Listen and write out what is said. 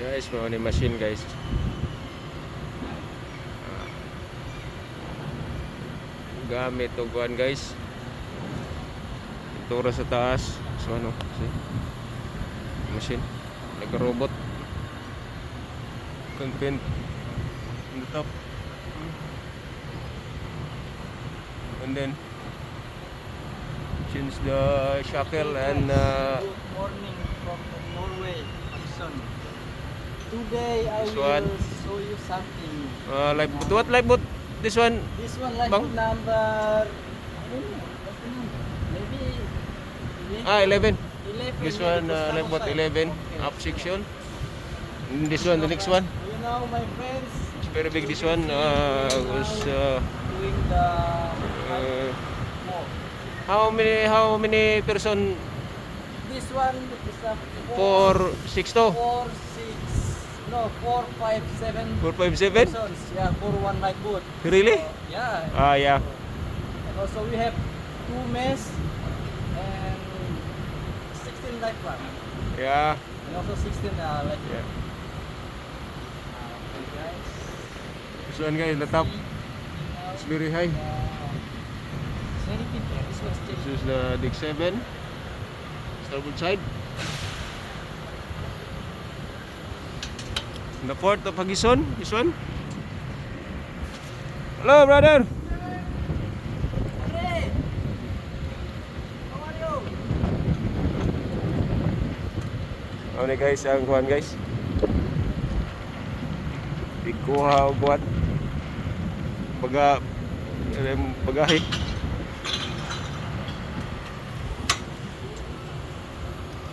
Guys, mga ni machine guys. Gamit o guan guys. Pintura sa taas. So ano, see? Machine. Nag-robot. Content on the top. And then change the shackle and Good morning from Norway, Amson. Today I This will one. show you something. lifeboat. What lifeboat? This one? This one like Bang? number, I don't know, what's the number? Maybe 11. 11. This yeah, one, because lifeboat outside. 11, Okay. up section. And this one, the next one. You know, my friends. It's very big. This one was Doing the uh, more. how many person? This one is a 462, 4, 6, no, 4, 5, 7 457. persons. Yeah, for one lifeboat. Really? So, yeah. Yeah. And also we have 2 mess and 16 lifeboat. Yeah. And also 16 lifeboat. Yeah. Okay guys. This one guys, the top. It's very high. It's very big. This one's This still is the deck 7. Starboard side. The port of Hagison. This one. Hello, brother. Hey! How are you? Ano guys, ang kuhan guys. Ikuha o buhat. Bagahe.